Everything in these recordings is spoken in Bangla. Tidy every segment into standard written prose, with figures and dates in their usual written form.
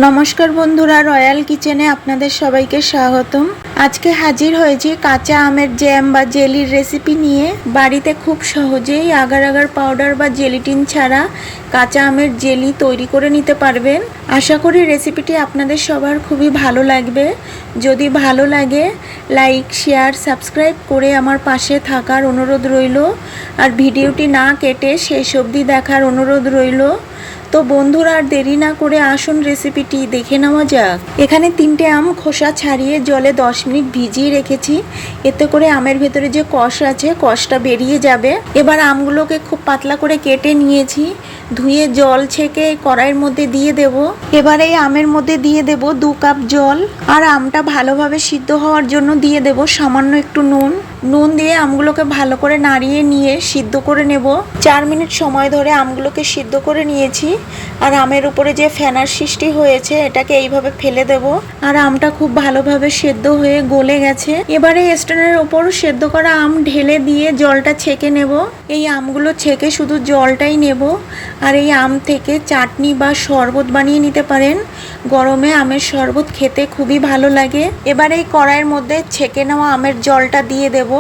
নমস্কার বন্ধুরা, রয়্যাল কিচেনে আপনাদের সবাইকে স্বাগতম। আজকে হাজির হয়েছি কাঁচা আমের জ্যাম বা জেলির রেসিপি নিয়ে। বাড়িতে খুব সহজেই আগার আগার পাউডার বা জেলিটিন ছাড়া কাঁচা আমের জেলি তৈরি করে নিতে পারবেন। আশা করি রেসিপিটি আপনাদের সবার খুবই ভালো লাগবে। যদি ভালো লাগে লাইক, শেয়ার, সাবস্ক্রাইব করে আমার পাশে থাকার অনুরোধ রইল। আর ভিডিওটি না কেটে শেষ অবধি দেখার অনুরোধ রইল। তো বন্ধুরা, আর দেরি না করে আসুন রেসিপিটি দেখে নেওয়া যাক। এখানে 3টে আম খোসা ছাড়িয়ে জলে 10 মিনিট ভিজিয়ে রেখেছি। এতে করে আমের ভেতরে যে কষ আছে কষটা বেরিয়ে যাবে। এবার আমগুলোকে খুব পাতলা করে কেটে নিয়েছি। ধুয়ে জল ছেঁকে কড়াইয়ের মধ্যে দিয়ে দেব। এবার এই আমের মধ্যে দিয়ে দেব 2 কাপ জল। আর আমটা ভালোভাবে সিদ্ধ হওয়ার জন্য দিয়ে দেব সামান্য একটু নুন দিয়ে আমগুলোকে ভালো করে নাড়িয়ে নিয়ে সিদ্ধ করে নেব। 4 মিনিট সময় ধরে আমগুলোকে সিদ্ধ করে নিয়েছি। আর আমের উপরে যে ফেনার সৃষ্টি হয়েছে এটাকে এইভাবে ফেলে দেব। আর আমটা খুব ভালোভাবে সেদ্ধ হয়ে গলে গেছে। এবারে স্ট্যান্ডের ওপর সেদ্ধ করা আম ঢেলে দিয়ে জলটা ছেঁকে নেব। এই আমগুলো ছেঁকে শুধু জলটাই নেব। আর এই আম থেকে চাটনি বা শরবত বানিয়ে নিতে পারেন। গরমে আমের শরবত খেতে খুবই ভালো লাগে। এবার এই কড়াইয়ের মধ্যে ছেঁকে নেওয়া আমের জলটা দিয়ে দেব।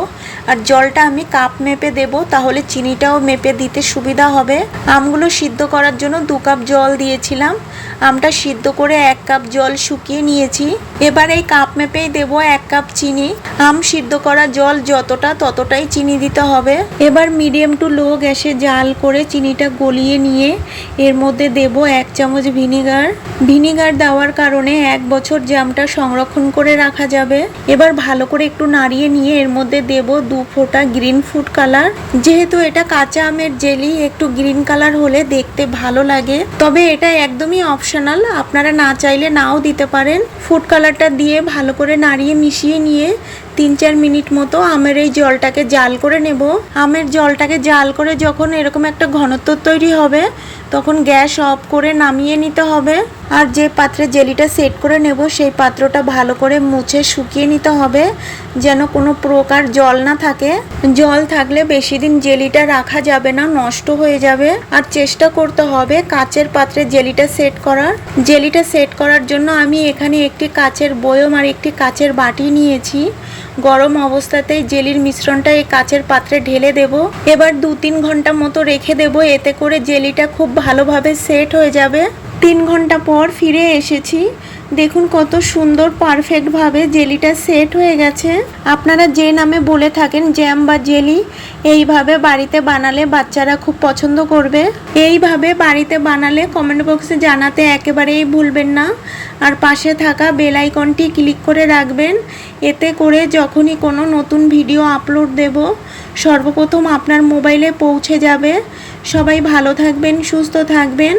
আর জলটা আমি কাপ মেপে দেব, তাহলে চিনিটাও মেপে দিতে সুবিধা হবে। আমগুলো সিদ্ধ করার জন্য 2 কাপ জল দিয়েছিলাম। আমটা সিদ্ধ করে 1 কাপ জল শুকিয়ে নিয়েছি। এবার এই কাপ মেপেই দেব 1 কাপ চিনি। আম সিদ্ধ করা জল যতটা ততটাই চিনি দিতে হবে। এবার মিডিয়াম টু লো গ্যাসে জাল করে চিনিটা গলিয়ে নিয়ে এর মধ্যে দেব 1 চামচ ভিনিগার দেওয়ার কারণে 1 বছর জ্যামটা সংরক্ষণ করে রাখা যাবে। এবার ভালো করে একটু নাড়িয়ে নিয়ে এর মধ্যে দেব 2 ফোঁটা গ্রিন ফুড কালার। যেহেতু এটা কাঁচা আমের জেলি, একটু গ্রিন কালার হলে দেখতে ভালো লাগে। তবে এটা একদমই অপশনাল, আপনারা না চাইলে নাও দিতে পারেন। ফুড কালারটা দিয়ে ভালো করে নাড়িয়ে মিশিয়ে নিয়ে 3-4 মিনিট মতো আমের এই জলটাকে জাল করে নেব। আমের জলটাকে জাল করে যখন এরকম একটা ঘনত্ব তৈরি হবে তখন গ্যাস অফ করে নামিয়ে নিতে হবে। আর যে পাত্রে জেলিটা সেট করে নেব সেই পাত্রটা ভালো করে মুছে শুকিয়ে নিতে হবে, যেন কোনো প্রকার জল না থাকে। জল থাকলে বেশি দিন জেলিটা রাখা যাবে না, নষ্ট হয়ে যাবে। আর চেষ্টা করতে হবে কাচের পাত্রে জেলিটা সেট করার জন্য আমি এখানে একটি কাচের বয়ম আর একটি কাচের বাটি নিয়েছি। গরম অবস্থাতেই জেলির মিশ্রণটা এই কাচের পাত্রে ঢেলে দেব। এবার 2-3 ঘন্টা মতো রেখে দেব। এতে করে জেলিটা খুব ভালোভাবে সেট হয়ে যাবে। 3 ঘন্টা পর ফিরে এসেছি। দেখুন কত সুন্দর পারফেক্টভাবে জেলিটা সেট হয়ে গেছে। আপনারা যে নামে বলে থাকেন জ্যাম বা জেলি, এইভাবে বাড়িতে বানালে বাচ্চারা খুব পছন্দ করবে। এইভাবে বাড়িতে বানালে কমেন্ট বক্সে জানাতে একেবারেই ভুলবেন না। আর পাশে থাকা বেল আইকনটি ক্লিক করে রাখবেন। এতে করে যখনই কোনো নতুন ভিডিও আপলোড দেব সর্বপ্রথম আপনার মোবাইলে পৌঁছে যাবে। সবাই ভালো থাকবেন, সুস্থ থাকবেন।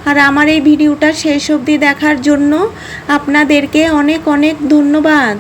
আর আমার এই ভিডিওটা শেষ অবধি দেখার জন্য আপনাদেরকে অনেক অনেক ধন্যবাদ।